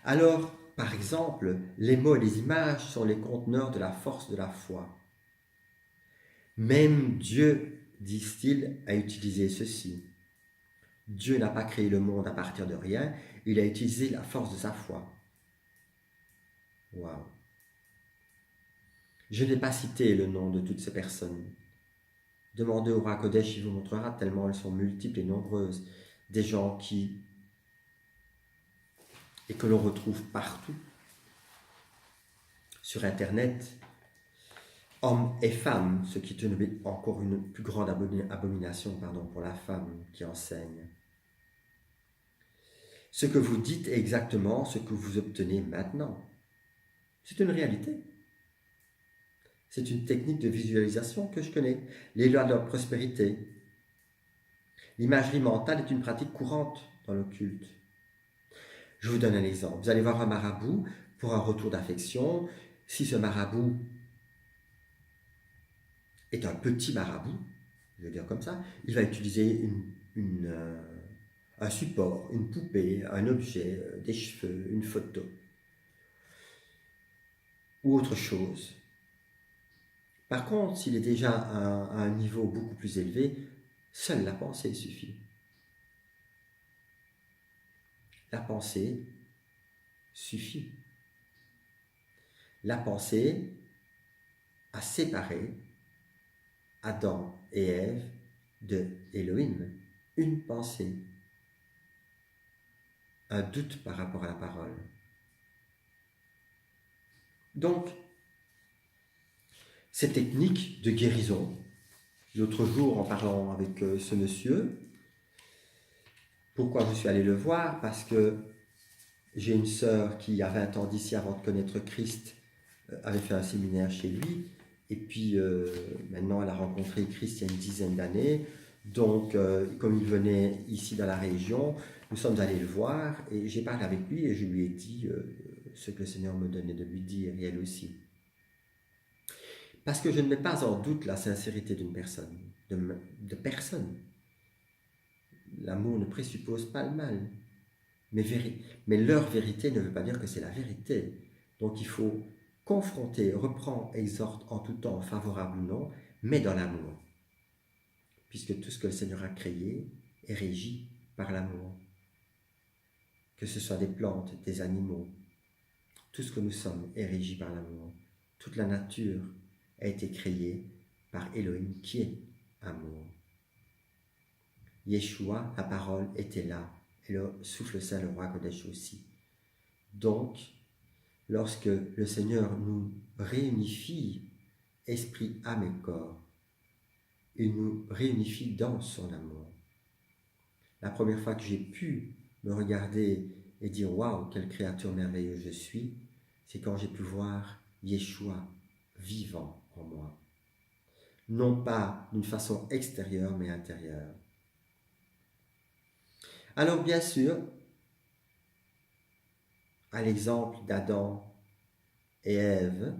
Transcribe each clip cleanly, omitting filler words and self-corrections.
Alors, par exemple, les mots et les images sont les conteneurs de la force de la foi. Même Dieu, disent-ils, a utilisé ceci. Dieu n'a pas créé le monde à partir de rien, il a utilisé la force de sa foi. Waouh! Je n'ai pas cité le nom de toutes ces personnes. Demandez au roi Kodesh, il vous montrera tellement elles sont multiples et nombreuses. Des gens et que l'on retrouve partout. Sur Internet, hommes et femmes, ce qui est encore une plus grande abomination pour la femme qui enseigne. Ce que vous dites est exactement ce que vous obtenez maintenant. C'est une réalité. C'est une technique de visualisation que je connais. Les lois de la prospérité. L'imagerie mentale est une pratique courante dans l'occulte. Je vous donne un exemple. Vous allez voir un marabout pour un retour d'affection. Si ce marabout est un petit marabout, je veux dire comme ça, il va utiliser un support, une poupée, un objet, des cheveux, une photo ou autre chose. Par contre, s'il est déjà à un niveau beaucoup plus élevé, seule la pensée suffit. La pensée suffit. La pensée a séparé Adam et Ève de Elohim. Une pensée, un doute par rapport à la parole. Donc, ces techniques de guérison, l'autre jour en parlant avec ce monsieur, pourquoi je suis allé le voir? Parce que j'ai une sœur qui, a 20 ans d'ici, avant de connaître Christ, avait fait un séminaire chez lui. Et puis, maintenant, elle a rencontré Christ il y a une dizaine d'années. Donc, comme il venait ici dans la région, nous sommes allés le voir et j'ai parlé avec lui et je lui ai dit ce que le Seigneur me donnait de lui dire, et elle aussi. Parce que je ne mets pas en doute la sincérité d'une personne, de personne. L'amour ne présuppose pas le mal. Mais leur vérité ne veut pas dire que c'est la vérité. Donc il faut confronter, reprendre, exhorte en tout temps, favorable ou non, mais dans l'amour. Puisque tout ce que le Seigneur a créé est régi par l'amour. Que ce soit des plantes, des animaux, tout ce que nous sommes est régi par l'amour. Toute la nature a été créée par Elohim qui est amour. Yeshua, la parole, était là. Et le souffle saint, le roi Kodesh aussi. Donc, lorsque le Seigneur nous réunifie, esprit, âme et corps, il nous réunifie dans son amour. La première fois que j'ai pu me regarder et dire « Waouh, quelle créature merveilleuse je suis », c'est quand j'ai pu voir Yeshua vivant en moi. Non pas d'une façon extérieure, mais intérieure. Alors bien sûr, à l'exemple d'Adam et Ève,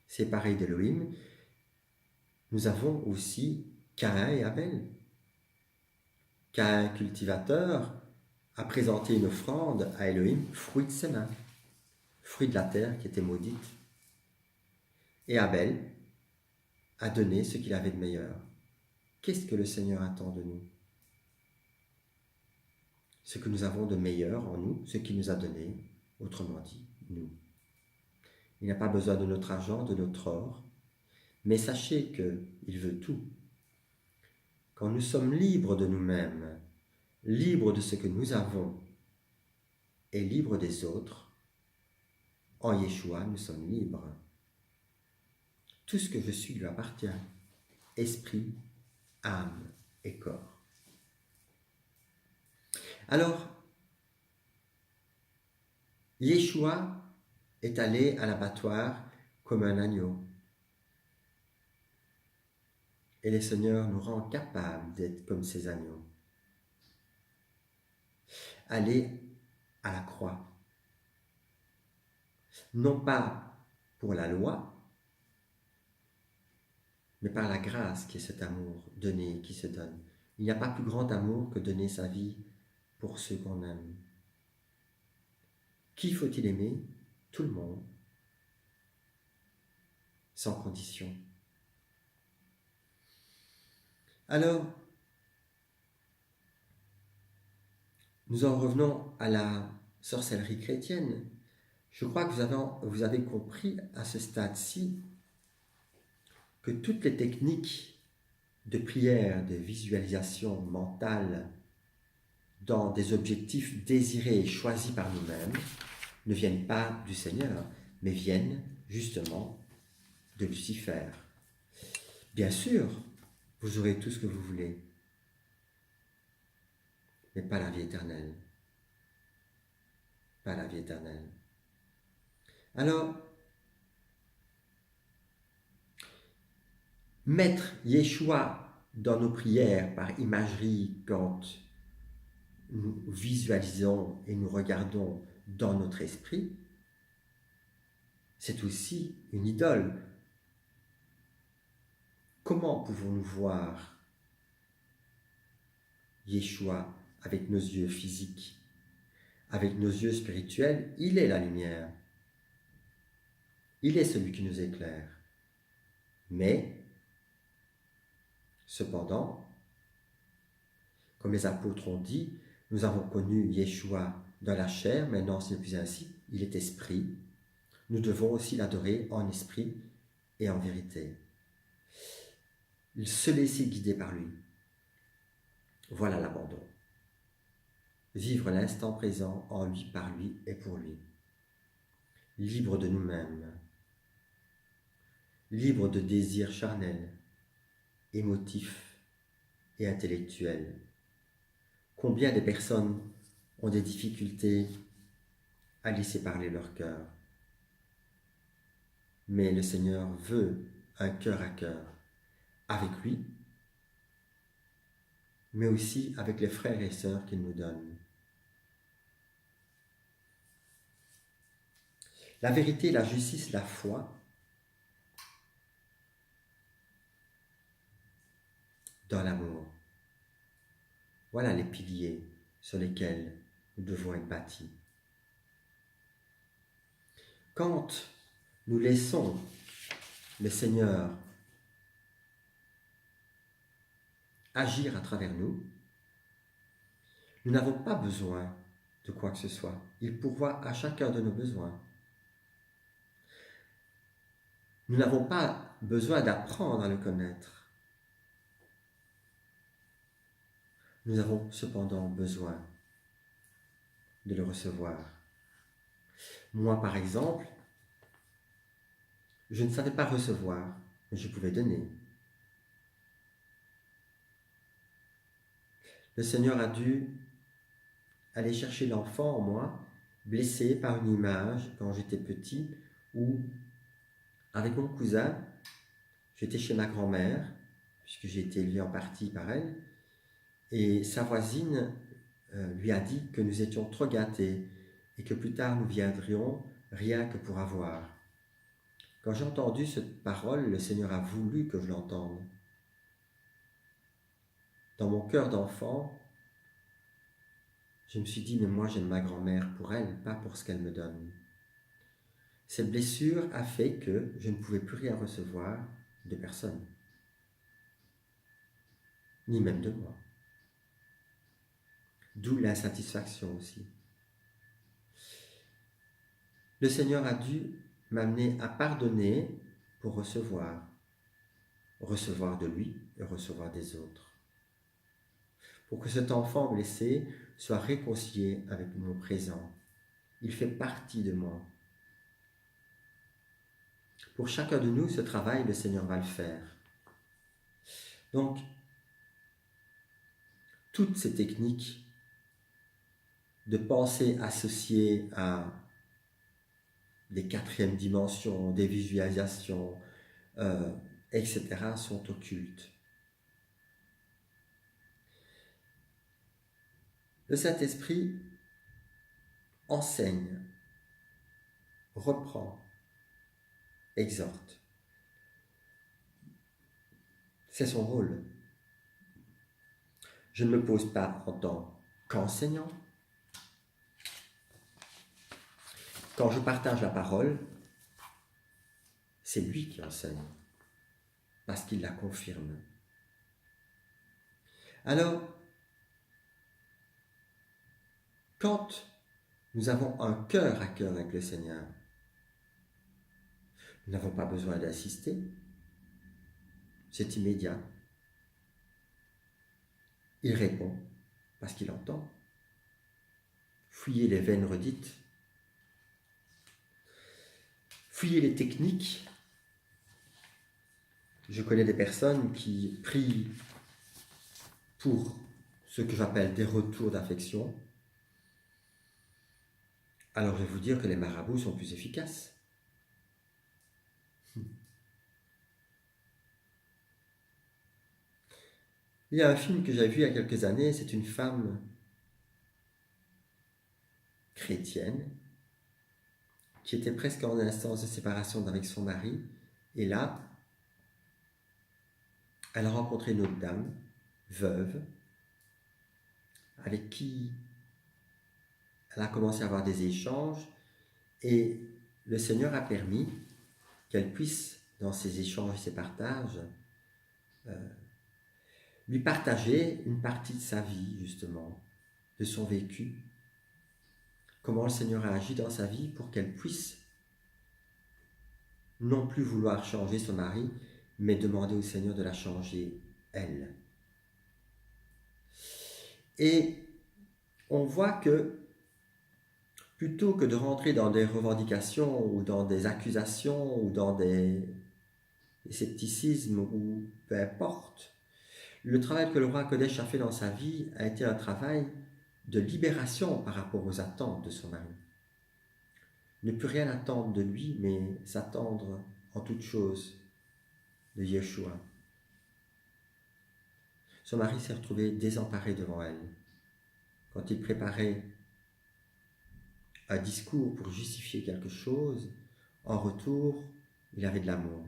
séparés d'Elohim, nous avons aussi Caïn et Abel. Caïn, cultivateur, a présenté une offrande à Elohim, fruit de ses mains, fruit de la terre qui était maudite. Et Abel a donné ce qu'il avait de meilleur. Qu'est-ce que le Seigneur attend de nous? Ce que nous avons de meilleur en nous, ce qu'il nous a donné, autrement dit, nous. Il n'a pas besoin de notre argent, de notre or, mais sachez qu'il veut tout. Quand nous sommes libres de nous-mêmes, libres de ce que nous avons et libres des autres, en Yeshua, nous sommes libres. Tout ce que je suis lui appartient, esprit, âme et corps. Alors, Yeshua est allé à l'abattoir comme un agneau. Et le Seigneur nous rend capables d'être comme ces agneaux. Aller à la croix. Non pas pour la loi, mais par la grâce qui est cet amour donné, qui se donne. Il n'y a pas plus grand amour que donner sa vie pour ceux qu'on aime. Qui faut-il aimer? Tout le monde, sans condition. Alors, nous en revenons à la sorcellerie chrétienne. Je crois que vous avez compris à ce stade-ci que toutes les techniques de prière, de visualisation mentale dans des objectifs désirés et choisis par nous-mêmes ne viennent pas du Seigneur, mais viennent justement de Lucifer. Bien sûr, vous aurez tout ce que vous voulez, mais pas la vie éternelle. Pas la vie éternelle. Alors, mettre Yeshua dans nos prières par imagerie quand nous visualisons et nous regardons dans notre esprit, c'est aussi une idole. Comment pouvons-nous voir Yeshua avec nos yeux physiques, avec nos yeux spirituels? Il est la lumière. Il est celui qui nous éclaire. Mais, cependant, comme les apôtres ont dit, nous avons connu Yeshua dans la chair, maintenant ce n'est plus ainsi, il est esprit. Nous devons aussi l'adorer en esprit et en vérité. Se laisser guider par lui. Voilà l'abandon. Vivre l'instant présent en lui, par lui et pour lui. Libre de nous-mêmes. Libre de désirs charnels, émotifs et intellectuels. Combien de personnes ont des difficultés à laisser parler leur cœur? Mais le Seigneur veut un cœur à cœur avec lui, mais aussi avec les frères et sœurs qu'il nous donne. La vérité, la justice, la foi dans l'amour. Voilà les piliers sur lesquels nous devons être bâtis. Quand nous laissons le Seigneur agir à travers nous, nous n'avons pas besoin de quoi que ce soit. Il pourvoit à chacun de nos besoins. Nous n'avons pas besoin d'apprendre à le connaître. Nous avons cependant besoin de le recevoir. Moi, par exemple, je ne savais pas recevoir, mais je pouvais donner. Le Seigneur a dû aller chercher l'enfant en moi, blessé par une image quand j'étais petit, où, avec mon cousin, j'étais chez ma grand-mère, puisque j'ai été élevé en partie par elle, et sa voisine lui a dit que nous étions trop gâtés et que plus tard nous viendrions rien que pour avoir. Quand j'ai entendu cette parole, le Seigneur a voulu que je l'entende. Dans mon cœur d'enfant, je me suis dit, mais moi j'aime ma grand-mère pour elle, pas pour ce qu'elle me donne. Cette blessure a fait que je ne pouvais plus rien recevoir de personne, ni même de moi. D'où l'insatisfaction aussi. Le Seigneur a dû m'amener à pardonner pour recevoir de lui et recevoir des autres. Pour que cet enfant blessé soit réconcilié avec mon présent. Il fait partie de moi. Pour chacun de nous, ce travail, le Seigneur va le faire. Donc, toutes ces techniques de pensée associées à des quatrièmes dimensions, des visualisations, etc., sont occultes. Le Saint-Esprit enseigne, reprend, exhorte. C'est son rôle. Je ne me pose pas en tant qu'enseignant. quand je partage la parole, c'est lui qui enseigne, parce qu'il la confirme. Alors, quand nous avons un cœur à cœur avec le Seigneur, nous n'avons pas besoin d'insister, c'est immédiat. Il répond parce qu'il entend. Fuyez les vaines redites, fuyez les techniques. Je connais des personnes qui prient pour ce que j'appelle des retours d'affection. Alors je vais vous dire que les marabouts sont plus efficaces. Il y a un film que j'ai vu il y a quelques années, c'est une femme chrétienne qui était presque en instance de séparation avec son mari. Et là, elle a rencontré une autre dame, veuve, avec qui elle a commencé à avoir des échanges. Et le Seigneur a permis qu'elle puisse, dans ces échanges et ces partages, lui partager une partie de sa vie, justement, de son vécu, comment le Seigneur a agi dans sa vie pour qu'elle puisse non plus vouloir changer son mari, mais demander au Seigneur de la changer, elle. Et on voit que plutôt que de rentrer dans des revendications ou dans des accusations ou dans des scepticismes ou peu importe, le travail que le roi Kodesh a fait dans sa vie a été un travail de libération par rapport aux attentes de son mari. Ne plus rien attendre de lui, mais s'attendre en toute chose de Yeshua. Son mari s'est retrouvé désemparé devant elle. Quand il préparait un discours pour justifier quelque chose, en retour, il avait de l'amour.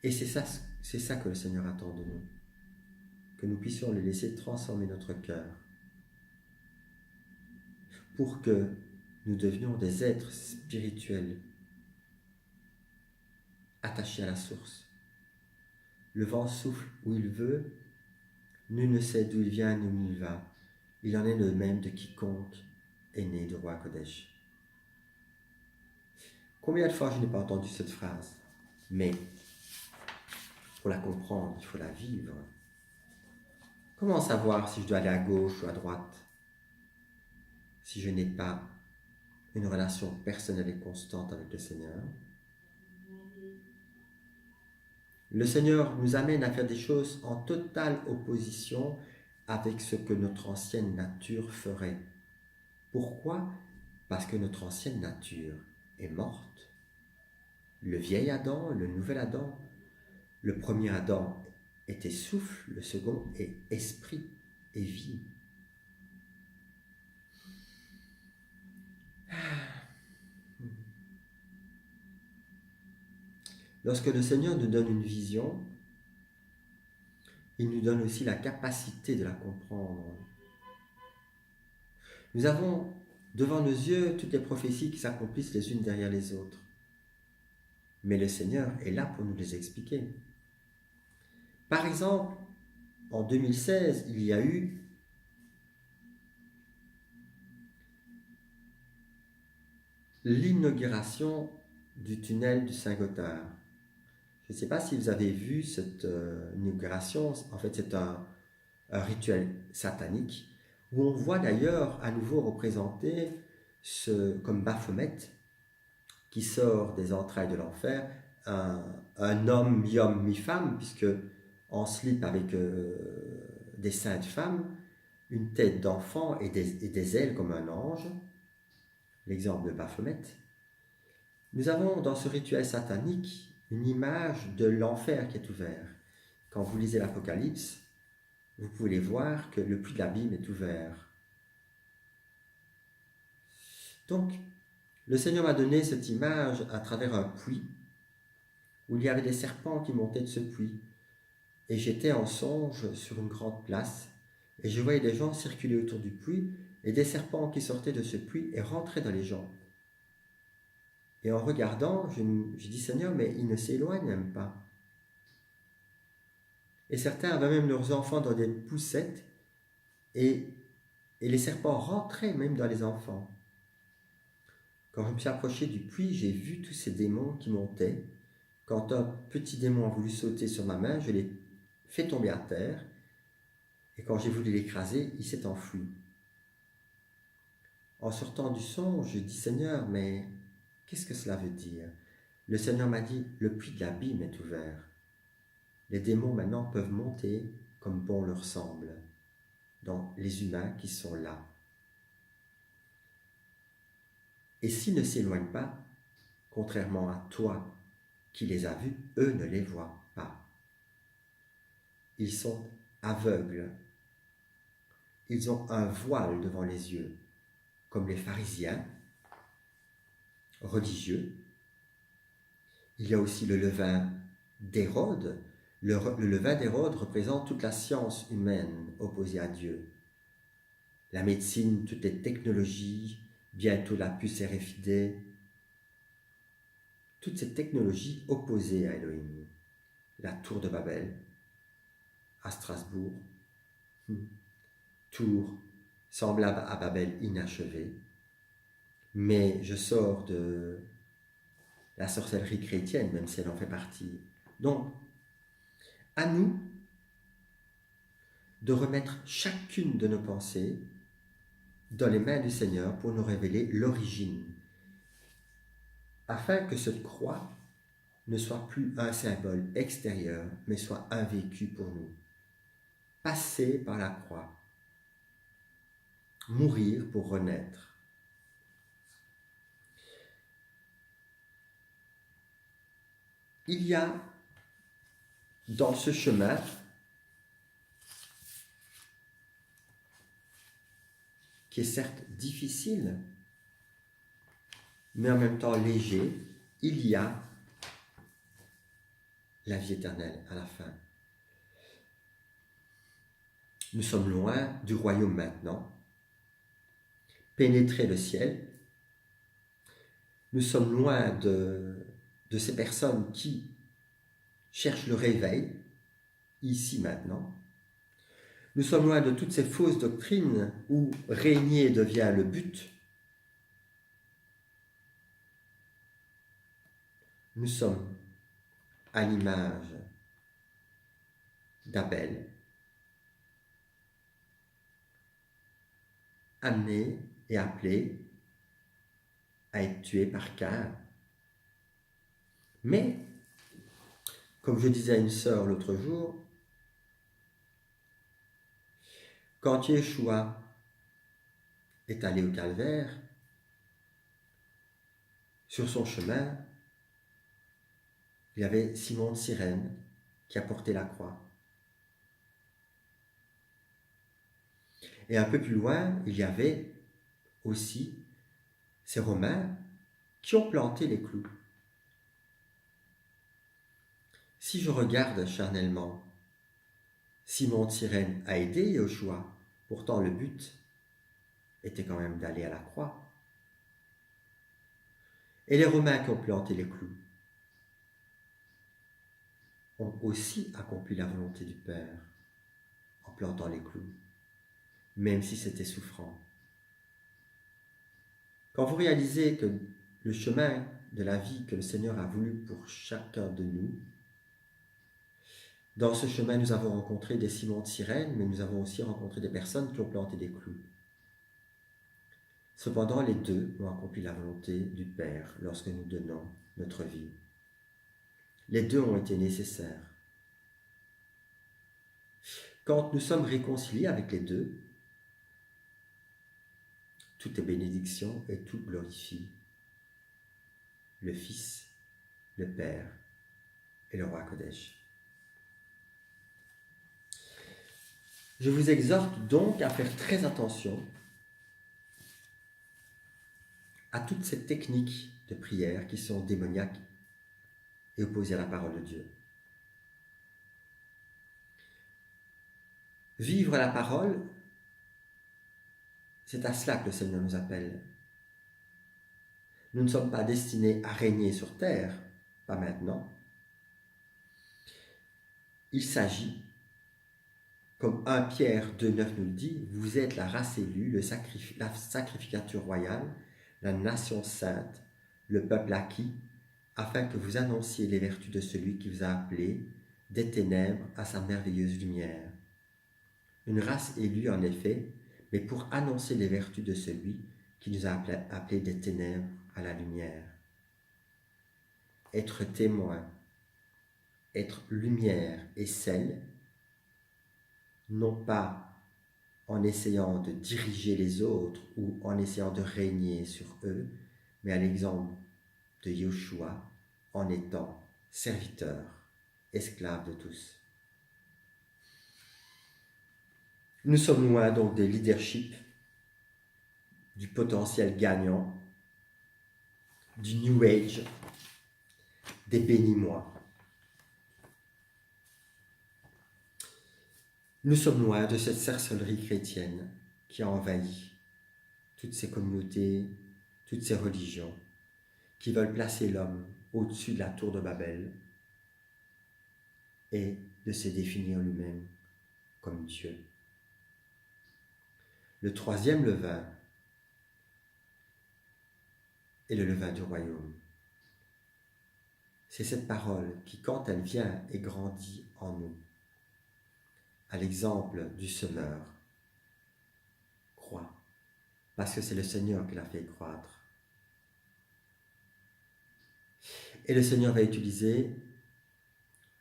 Et c'est ça que le Seigneur attend de nous, que nous puissions le laisser transformer notre cœur pour que nous devenions des êtres spirituels attachés à la source. Le vent souffle où il veut, nul ne sait d'où il vient ni où il va. Il en est de même de quiconque est né du roi Kodesh. Combien de fois je n'ai pas entendu cette phrase? Mais pour la comprendre, il faut la vivre. Comment savoir si je dois aller à gauche ou à droite si je n'ai pas une relation personnelle et constante avec le Seigneur? Le Seigneur nous amène à faire des choses en totale opposition avec ce que notre ancienne nature ferait. Pourquoi? Parce que notre ancienne nature est morte. Le vieil Adam, le nouvel Adam, le premier Adam était souffle, le second est esprit et vie. Lorsque le Seigneur nous donne une vision, il nous donne aussi la capacité de la comprendre. Nous avons devant nos yeux toutes les prophéties qui s'accomplissent les unes derrière les autres. Mais le Seigneur est là pour nous les expliquer. Par exemple, en 2016, il y a eu l'inauguration du tunnel du Saint-Gothard. Je ne sais pas si vous avez vu cette inauguration. En fait, c'est un rituel satanique où on voit d'ailleurs à nouveau représenté comme Baphomet qui sort des entrailles de l'enfer, un homme mi-homme mi-femme, puisque en slip avec des seins de femme, une tête d'enfant et des ailes comme un ange, l'exemple de Baphomet. Nous avons dans ce rituel satanique une image de l'enfer qui est ouvert. Quand vous lisez l'Apocalypse, vous pouvez voir que le puits de l'abîme est ouvert. Donc, le Seigneur m'a donné cette image à travers un puits où il y avait des serpents qui montaient de ce puits. Et j'étais en songe sur une grande place et je voyais des gens circuler autour du puits et des serpents qui sortaient de ce puits et rentraient dans les gens. Et en regardant, je dis, Seigneur, mais ils ne s'éloignent même pas. Et certains avaient même leurs enfants dans des poussettes, et les serpents rentraient même dans les enfants. Quand je me suis approché du puits, j'ai vu tous ces démons qui montaient. Quand un petit démon a voulu sauter sur ma main, je l'ai fait tomber à terre, et quand j'ai voulu l'écraser, il s'est enfui. En sortant du songe, je dis, Seigneur, mais qu'est-ce que cela veut dire? Le Seigneur m'a dit, le puits de l'abîme est ouvert. Les démons maintenant peuvent monter comme bon leur semble dans les humains qui sont là. Et s'ils ne s'éloignent pas, contrairement à toi qui les as vus, eux ne les voient pas. Ils sont aveugles. Ils ont un voile devant les yeux, comme les pharisiens religieux. Il y a aussi le levain d'Hérode. Le levain d'Hérode représente toute la science humaine opposée à Dieu. La médecine, toutes les technologies, bientôt la puce RFID, toutes ces technologies opposées à Elohim. La tour de Babel, à Strasbourg, tour semblable à Babel inachevée, mais je sors de la sorcellerie chrétienne, même si elle en fait partie. Donc, à nous de remettre chacune de nos pensées dans les mains du Seigneur pour nous révéler l'origine, afin que cette croix ne soit plus un symbole extérieur, mais soit un vécu pour nous. Passer par la croix, mourir pour renaître. Il y a dans ce chemin qui est certes difficile, mais en même temps léger, il y a la vie éternelle à la fin. Nous sommes loin du royaume maintenant, pénétrer le ciel. Nous sommes loin de ces personnes qui cherchent le réveil, ici maintenant. Nous sommes loin de toutes ces fausses doctrines où régner devient le but. Nous sommes à l'image d'Abel, amenés et appelés à être tués par Caïn. Mais, comme je disais à une sœur l'autre jour, quand Yeshua est allé au calvaire, sur son chemin, il y avait Simon de Cyrène qui a porté la croix. Et un peu plus loin, il y avait aussi ces Romains qui ont planté les clous. Si je regarde charnellement, Simon de Cyrène a aidé Yeshua, pourtant le but était quand même d'aller à la croix. Et les Romains qui ont planté les clous ont aussi accompli la volonté du Père en plantant les clous, même si c'était souffrant. Quand vous réalisez que le chemin de la vie que le Seigneur a voulu pour chacun de nous, dans ce chemin, nous avons rencontré des Simons de Cyrène, mais nous avons aussi rencontré des personnes qui ont planté des clous. Cependant, les deux ont accompli la volonté du Père lorsque nous donnons notre vie. Les deux ont été nécessaires. Quand nous sommes réconciliés avec les deux, tout est bénédiction et tout glorifie le Fils, le Père et le Roi Kodesh. Je vous exhorte donc à faire très attention à toutes ces techniques de prière qui sont démoniaques et opposées à la parole de Dieu. Vivre la parole, C'est à cela que le Seigneur nous appelle. Nous ne sommes pas destinés à régner sur terre, pas maintenant. Il s'agit, comme 1 Pierre 2,9 nous le dit, vous êtes la race élue, la sacrificature royale, la nation sainte, le peuple acquis, afin que vous annonciez les vertus de celui qui vous a appelé des ténèbres à sa merveilleuse lumière. Une race élue en effet, mais pour annoncer les vertus de celui qui nous a appelés des ténèbres à la lumière. Être témoin, être lumière et sel, non pas en essayant de diriger les autres ou en essayant de régner sur eux, mais à l'exemple de Yoshua, en étant serviteur, esclave de tous. Nous sommes loin donc des leadership, du potentiel gagnant, du New Age, des bénis-moi. Nous sommes loin de cette sorcellerie chrétienne qui a envahi toutes ces communautés, toutes ces religions, qui veulent placer l'homme au-dessus de la tour de Babel et de se définir lui-même comme Dieu. Le troisième levain est le levain du royaume. C'est cette parole qui, quand elle vient et grandit en nous, à l'exemple du semeur, croît, parce que c'est le Seigneur qui l'a fait croître. Et le Seigneur va utiliser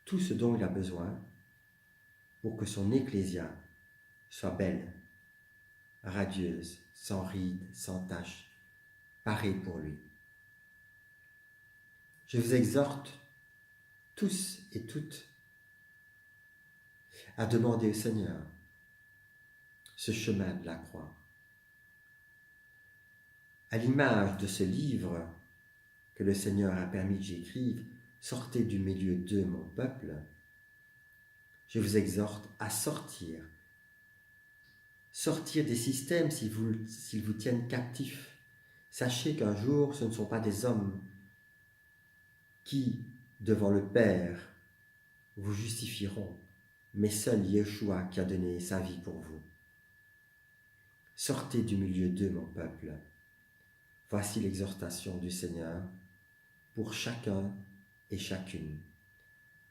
tout ce dont il a besoin pour que son ecclésia soit belle, radieuse, sans rides, sans taches, parée pour lui. Je vous exhorte tous et toutes à demander au Seigneur ce chemin de la croix. À l'image de ce livre que le Seigneur a permis que j'écrive, « Sortez du milieu d'eux, mon peuple », je vous exhorte à sortir des systèmes s'ils vous tiennent captifs. Sachez qu'un jour, ce ne sont pas des hommes qui, devant le Père, vous justifieront, mais seul Yeshua qui a donné sa vie pour vous. Sortez du milieu d'eux, mon peuple. Voici l'exhortation du Seigneur pour chacun et chacune,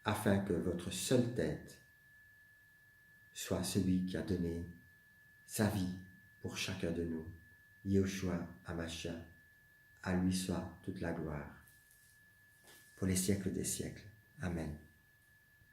afin que votre seule tête soit celui qui a donné sa vie pour chacun de nous, Yeshua HaMashiach. À lui soit toute la gloire, pour les siècles des siècles. Amen.